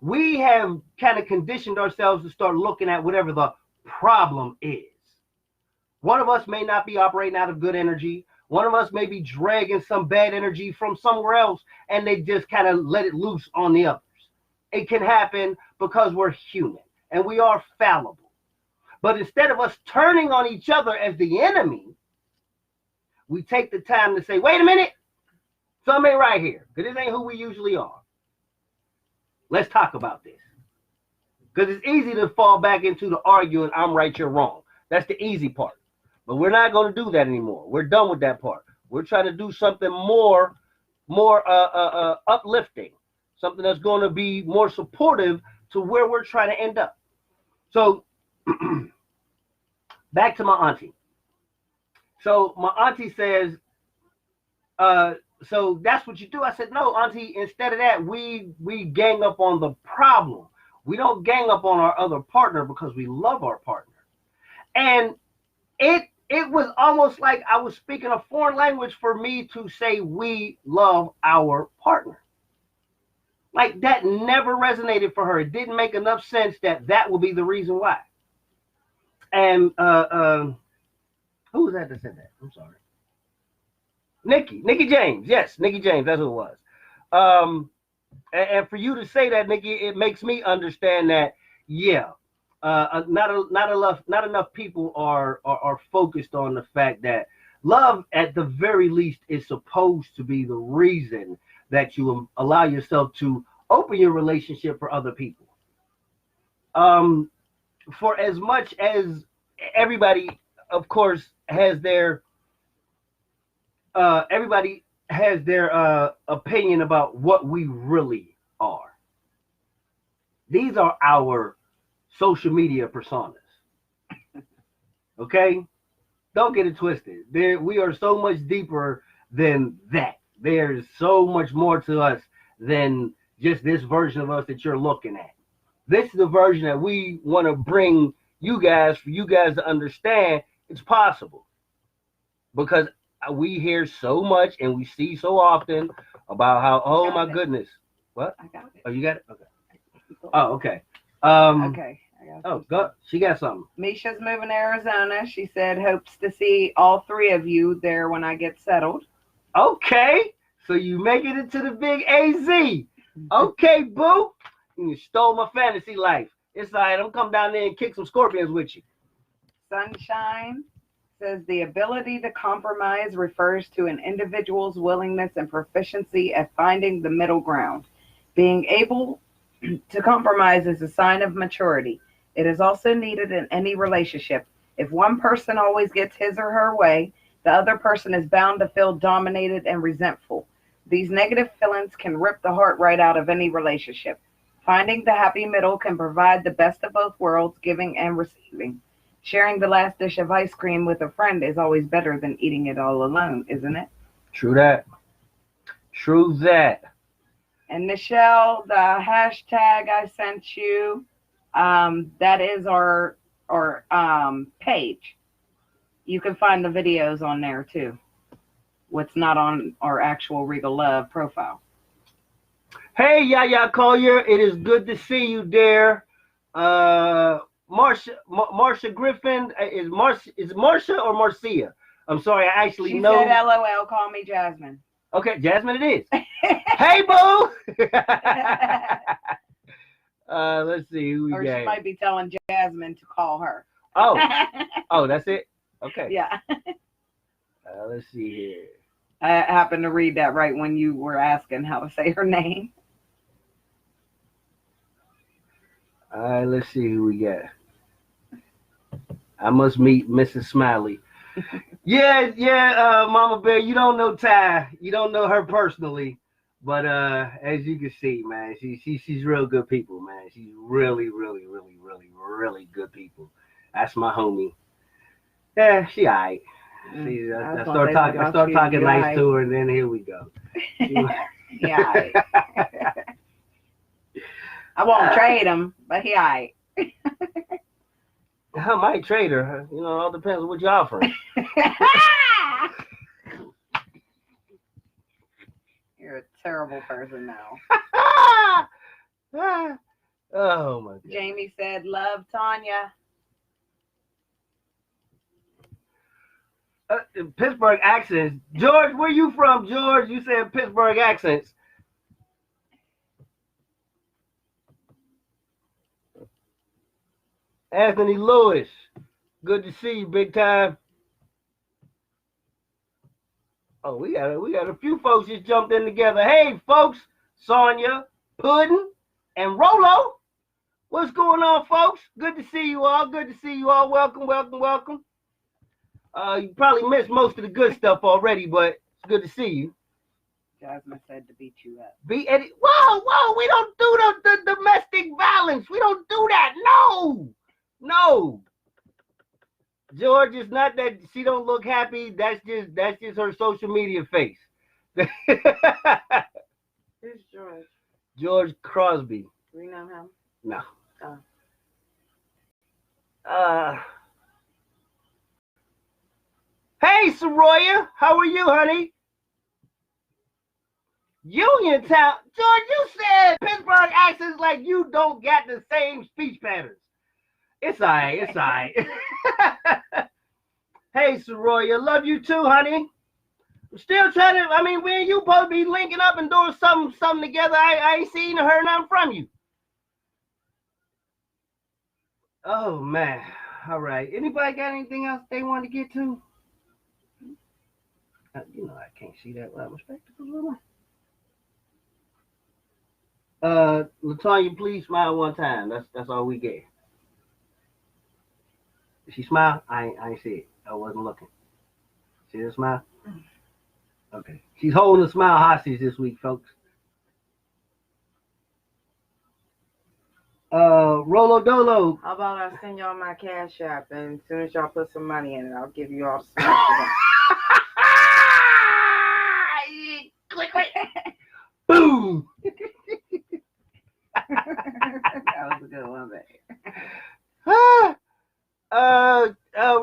we have kind of conditioned ourselves to start looking at whatever the problem is. One of us may not be operating out of good energy. One of us may be dragging some bad energy from somewhere else, and they just kind of let it loose on the others. It can happen because we're human and we are fallible. But instead of us turning on each other as the enemy, we take the time to say, wait a minute, something ain't right here, because this ain't who we usually are. Let's talk about this. Because it's easy to fall back into the arguing, I'm right, you're wrong. That's the easy part. But we're not going to do that anymore. We're done with that part. We're trying to do something more uplifting, something that's going to be more supportive to where we're trying to end up. So back to my auntie. So my auntie says, so that's what you do. I said, no, auntie, instead of that, we gang up on the problem. We don't gang up on our other partner because we love our partner. And it was almost like I was speaking a foreign language for me to say we love our partner. Like, that never resonated for her. It didn't make enough sense that would be the reason why. And who was that said that? I'm sorry. Nikki James. Yes, Nikki James. That's who it was. And for you to say that, Nikki, it makes me understand that, yeah, not enough people are focused on the fact that love, at the very least, is supposed to be the reason that you allow yourself to open your relationship for other people. For as much as everybody, of course, has their opinion about what we really are. These are our social media personas. Okay? Don't get it twisted. We are so much deeper than that. There's so much more to us than just this version of us that you're looking at. This is the version that we want to bring you guys, for you guys to understand it's possible. Because we hear so much and we see so often about how, oh my goodness. What? I got it. Oh, you got it? Okay. Oh, okay. Okay. Oh, go. She got something. Misha's moving to Arizona. She said hopes to see all three of you there when I get settled. Okay. So you make it into the big AZ. Okay, boo. You stole my fantasy life. It's all right. I'm come down there and kick some scorpions with you. Sunshine says the ability to compromise refers to an individual's willingness and proficiency at finding the middle ground. Being able to compromise is a sign of maturity. It is also needed in any relationship. If one person always gets his or her way, the other person is bound to feel dominated and resentful. These negative feelings can rip the heart right out of any relationship. Finding the happy middle can provide the best of both worlds, giving and receiving. Sharing the last dish of ice cream with a friend is always better than eating it all alone, isn't it? True that. True that. And Michelle, the hashtag I sent you, that is our page. You can find the videos on there too. What's not on our actual Regal Love profile. Hey, Yaya Collier, it is good to see you there. Marsha Griffin, is Marsha or Marcia? I'm sorry, I actually she know. She said, LOL, call me Jasmine. Okay, Jasmine it is. Hey, boo! Let's see who we got. Or she might be telling Jasmine to call her. Oh, that's it? Okay. Yeah. Let's see here. I happened to read that right when you were asking how to say her name. All right, let's see who we got. I must meet Mrs. Smiley. Yeah, Mama Bear, you don't know Ty. You don't know her personally. But as you can see, man, she's real good people, man. She's really, really, really, really, really good people. That's my homie. Yeah, she all right. See, I start talking nice to her, and then here we go. Yeah. I won't trade him, but he all right. I might trade her. You know, it all depends on what you're offering. You're a terrible person now. Oh my God. Jamie said, "Love Tanya." Pittsburgh accents. George, where you from, George? You said Pittsburgh accents. Anthony Lewis, good to see you, big time. Oh, we got a few folks just jumped in together. Hey, folks, Sonia, Puddin, and Rolo. What's going on, folks? Good to see you all. Good to see you all. Welcome, welcome, welcome. You probably missed most of the good stuff already, but it's good to see you. Jasmine said to beat you up. Whoa, we don't do the domestic violence. We don't do that. No. George, is not that she don't look happy. That's just her social media face. Who's George? George Crosby. We know him? No. Oh. Hey, Soroya, how are you, honey? Uniontown. George, you said Pittsburgh accents like you don't get the same speech patterns. It's all right. Hey, Soroya, love you too, honey. I'm still trying to, we and you both be linking up and doing something together. I ain't seen or heard nothing from you. Oh, man. All right. Anybody got anything else they want to get to? You know I can't see that without my spectacles. LaTanya, please smile one time. That's all we get. Did she smile? I ain't see it. I wasn't looking. See her smile? Okay. She's holding a smile hostage this week, folks. Rolo Dolo. How about I send y'all my Cash App, and as soon as y'all put some money in it, I'll give you all the smash. Click. Boom. That was a good one,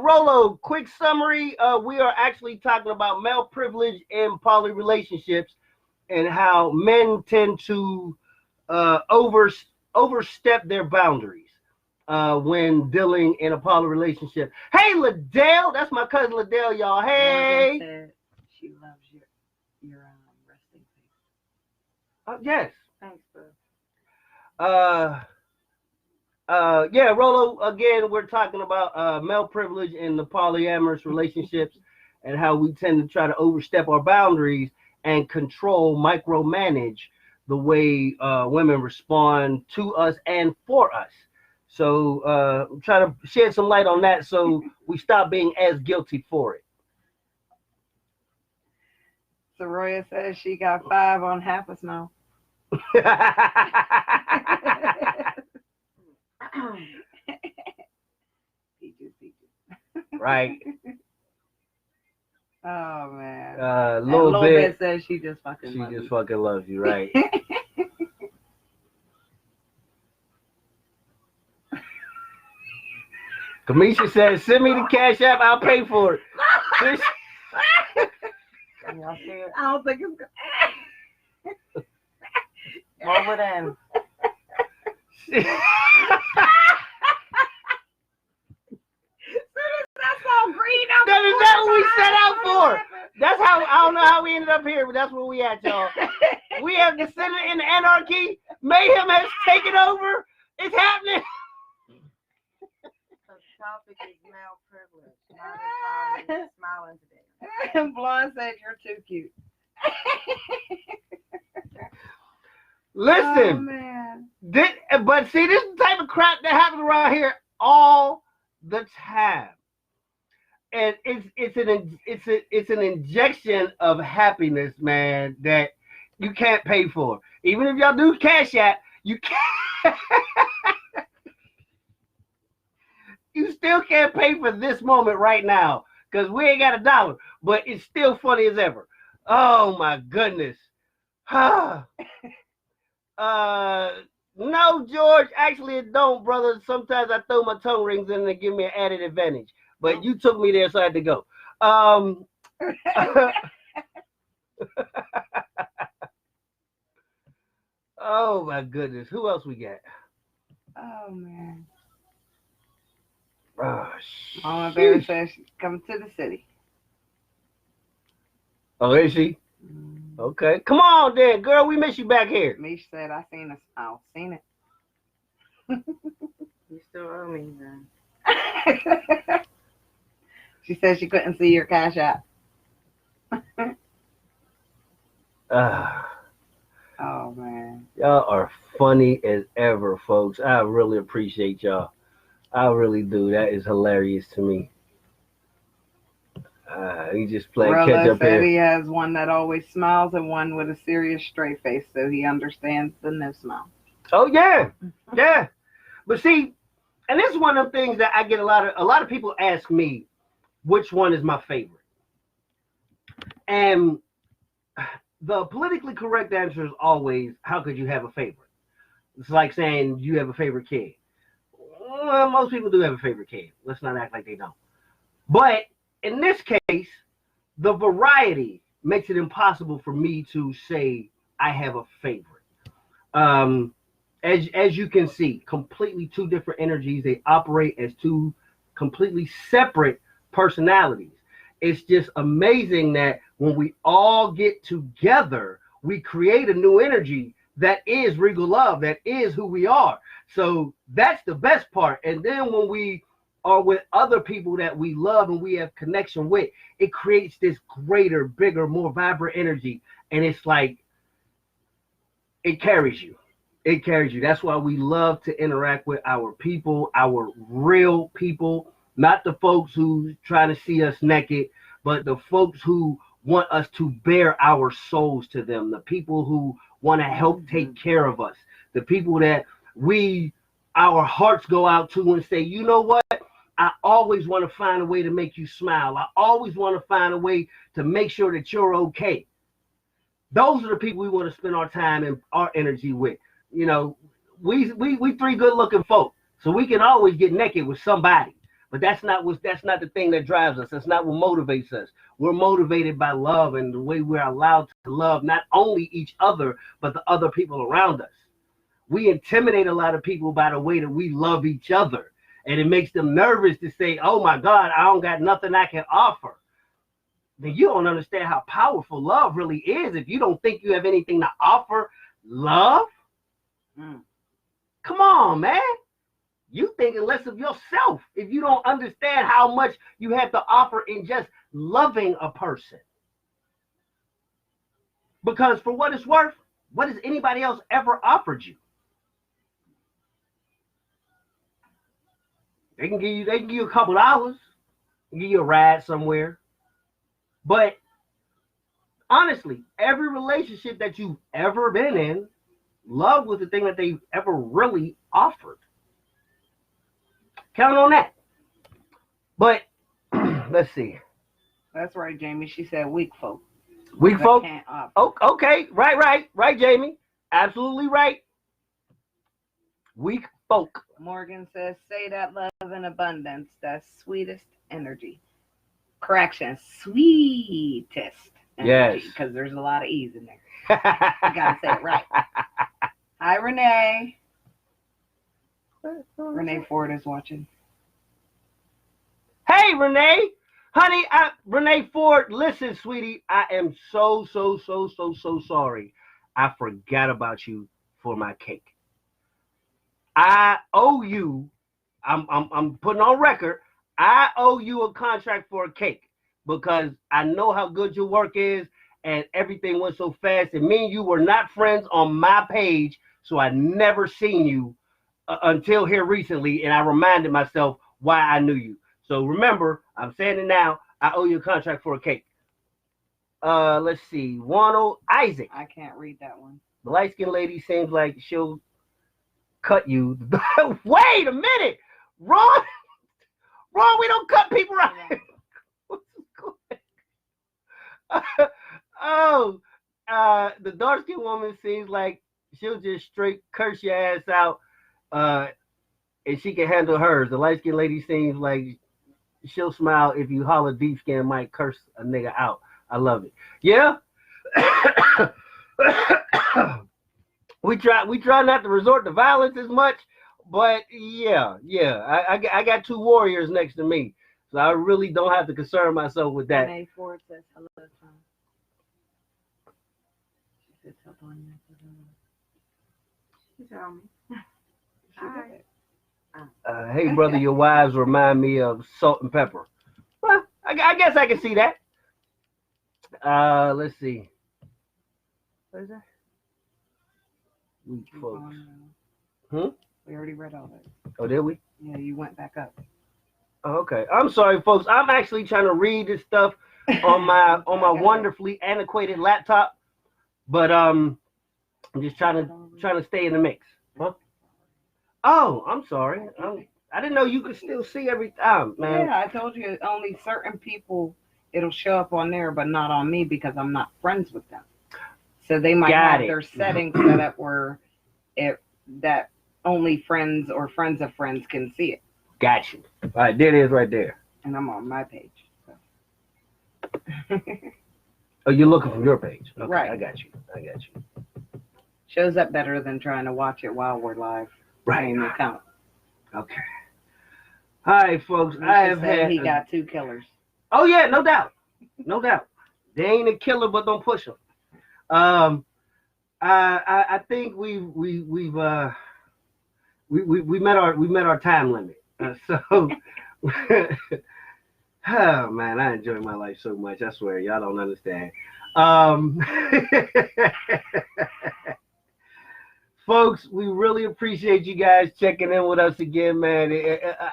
Rolo, quick summary. We are actually talking about male privilege in poly relationships and how men tend to overstep their boundaries when dealing in a poly relationship. Hey, Liddell, that's my cousin Liddell, y'all. Hey. Said she loves your resting face. Yes. Thanks, bro. Yeah, Rolo, again, we're talking about male privilege in the polyamorous relationships and how we tend to try to overstep our boundaries and control, micromanage the way women respond to us and for us. So try to shed some light on that so we stop being as guilty for it. Soroya says she got 5 on half a snow. Right. Oh man. Little bit says she just fucking loves you, right? Kamisha says, "Send me the Cash App. I'll pay for it." Y'all see it? I don't think it's good. What would end? That's all green. That is not what we set out for. That's how, I don't know how we ended up here, but that's where we at, y'all. We have descended into anarchy. Mayhem has taken over. It's happening. The topic is male privilege. Not smiling today. And Blonde said you're too cute. Listen, oh, man. But see, this is the type of crap that happens around here all the time. And it's an injection of happiness, man, that you can't pay for. Even if y'all do Cash App, you can't. You still can't pay for this moment right now because we ain't got $1, but it's still funny as ever. Oh my goodness. No, George, actually it don't, brother. Sometimes I throw my tongue rings in and they give me an added advantage. But you took me there, so I had to go. Oh my goodness. Who else we got? Oh man. Oh, Mama Bear says she's coming to the city. Oh, is she? Okay. Come on then, girl. We miss you back here. Mish said I seen a smile. Seen it. You still owe me then. She said she couldn't see your Cash App. Oh man. Y'all are funny as ever, folks. I really appreciate y'all. I really do. That is hilarious to me. He just playing catch up said here. He has one that always smiles and one with a serious straight face, so he understands the no smile. Oh yeah, yeah. But see, and this is one of the things that I get a lot of people ask me, which one is my favorite? And the politically correct answer is always, how could you have a favorite? It's like saying you have a favorite kid. Well, most people do have a favorite kid. Let's not act like they don't. But in this case, the variety makes it impossible for me to say I have a favorite. As you can see, completely two different energies. They operate as two completely separate personalities. It's just amazing that when we all get together, we create a new energy that is Regal Love, that is who we are. So that's the best part. And then when we are with other people that we love and we have connection with, it creates this greater, bigger, more vibrant energy. And it's like, it carries you. It carries you. That's why we love to interact with our people, our real people, not the folks who try to see us naked, but the folks who want us to bear our souls to them, the people who want to help take care of us, the people that our hearts go out to and say, you know what? I always want to find a way to make you smile. I always want to find a way to make sure that you're okay. Those are the people we want to spend our time and our energy with. You know, we three good looking folk, so we can always get naked with somebody. But that's not the thing that drives us. That's not what motivates us. We're motivated by love and the way we're allowed to love not only each other, but the other people around us. we intimidate a lot of people by the way that we love each other. And it makes them nervous to say, oh my God, I don't got nothing I can offer. Then you don't understand how powerful love really is if you don't think you have anything to offer love. Come on, man. You thinking less of yourself if you don't understand how much you have to offer in just loving a person. Because for what it's worth, what has anybody else ever offered you? They can give you a couple dollars, give you a ride somewhere. But honestly, every relationship that you've ever been in, love was the thing that they ever really offered. Count on that. But let's see. That's right, Jamie. She said weak folk. Weak folk? Oh, okay. Right, Jamie. Absolutely right. Weak folk. Morgan says, say that love in abundance. That's sweetest energy. Correction, sweetest energy. Yes. Because there's a lot of E's in there. You got to say it right. Hi, Renee. Renee Ford is watching. Hey, Renee. Honey, Renee Ford, listen, sweetie. I am so sorry. I forgot about you for my cake. I owe you, I'm putting on record, I owe you a contract for a cake because I know how good your work is and everything went so fast. And me and you were not friends on my page, so I never seen you until here recently, and I reminded myself why I knew you. So remember, I'm saying it now, I owe you a contract for a cake. Let's see, Wano Isaac. I can't read that one. The light-skinned lady seems like she'll cut you. Wait a minute, Ron, we don't cut people right. The dark-skinned woman seems like she'll just straight curse your ass out, and she can handle hers. The light-skinned lady seems like she'll smile if you holler. Deep skin might curse a nigga out. I love it. Yeah. We try not to resort to violence as much, but yeah. I got two warriors next to me, so I really don't have to concern myself with that. Renee Ford says hello, Tom. She said hello. She told me. Hi. Hey, brother, your wives remind me of salt and pepper. Well, I guess I can see that. Let's see. What is that? Weak folks. We already read all that. Oh, did we? Yeah, you went back up. Oh, okay. I'm sorry, folks. I'm actually trying to read this stuff on my wonderfully antiquated laptop, but I'm just trying to stay in the mix. Huh? Oh, I'm sorry. I didn't know you could still see every time, man. Yeah, I told you only certain people it'll show up on there, but not on me because I'm not friends with them. So they might have their settings set up where that only friends or friends of friends can see it. Got you. All right, there it is right there. And I'm on my page. So. Oh, you're looking from your page. Okay, right. I got you. Shows up better than trying to watch it while we're live. Right. Same account. Okay. All right, folks. I have had. He got two killers. Oh yeah, no doubt. They ain't a killer, but don't push them. I think we've met our time limit. So, oh man, I enjoy my life so much. I swear, y'all don't understand. Folks, we really appreciate you guys checking in with us again, man.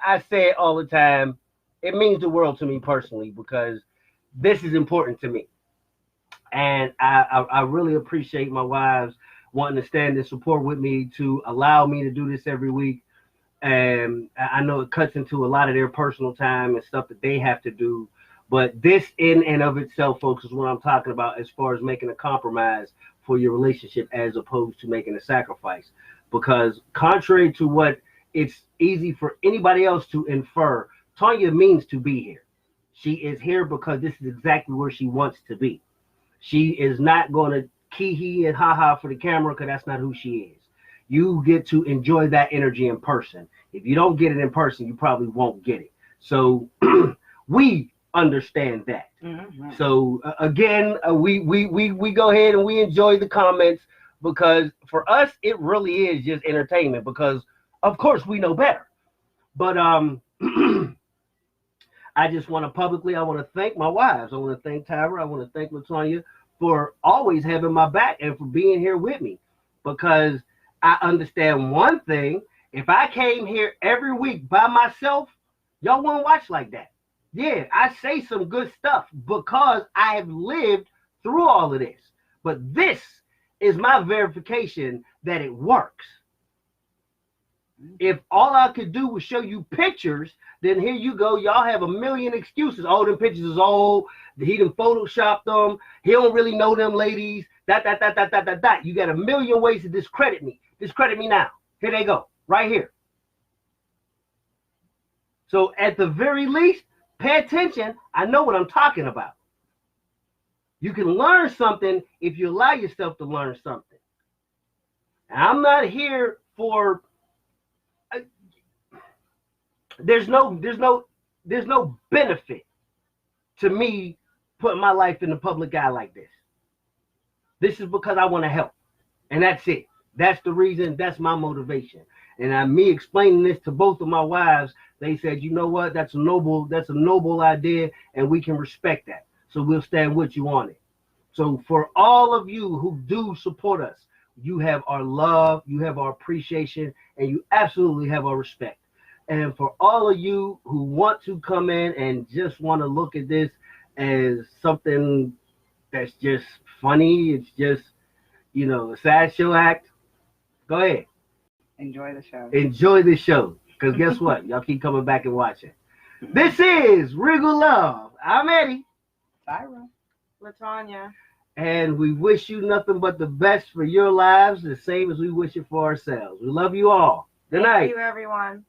I say it all the time. It means the world to me personally because this is important to me. And I really appreciate my wives wanting to stand and support with me to allow me to do this every week. And I know it cuts into a lot of their personal time and stuff that they have to do. But this in and of itself, folks, is what I'm talking about as far as making a compromise for your relationship as opposed to making a sacrifice. Because contrary to what it's easy for anybody else to infer, Tanya means to be here. She is here because this is exactly where she wants to be. She is not going to key-hee and ha-ha for the camera because that's not who she is. you get to enjoy that energy in person. If you don't get it in person, you probably won't get it. So we understand that. Mm-hmm. So again, we go ahead and we enjoy the comments, because for us it really is just entertainment, because of course we know better. But I just want to publicly, I want to thank my wives. I want to thank Tyra. I want to thank LaTonya for always having my back and for being here with me, because I understand one thing. If I came here every week by myself, y'all wouldn't watch like that. Yeah, I say some good stuff because I have lived through all of this. But this is my verification that it works. If all I could do was show you pictures, then here you go. Y'all have a million excuses. Oh, them pictures is old. He done photoshopped them. He don't really know them ladies. That. You got a million ways to discredit me. Discredit me now. Here they go. Right here. So at the very least, pay attention. I know what I'm talking about. You can learn something if you allow yourself to learn something. And I'm not here for... There's no benefit to me putting my life in the public eye like this. This is because I want to help. And that's it. That's the reason. That's my motivation. And me explaining this to both of my wives, they said, you know what? That's a noble idea, and we can respect that. So we'll stand with you on it. So for all of you who do support us, you have our love, you have our appreciation, and you absolutely have our respect. And for all of you who want to come in and just want to look at this as something that's just funny, it's just, a sideshow act, go ahead. Enjoy the show. Enjoy the show. Because guess what? Y'all keep coming back and watching. This is Regal Love. I'm Eddie. Tyra. LaTonya. And we wish you nothing but the best for your lives, the same as we wish it for ourselves. We love you all. Good night. Thank you, everyone.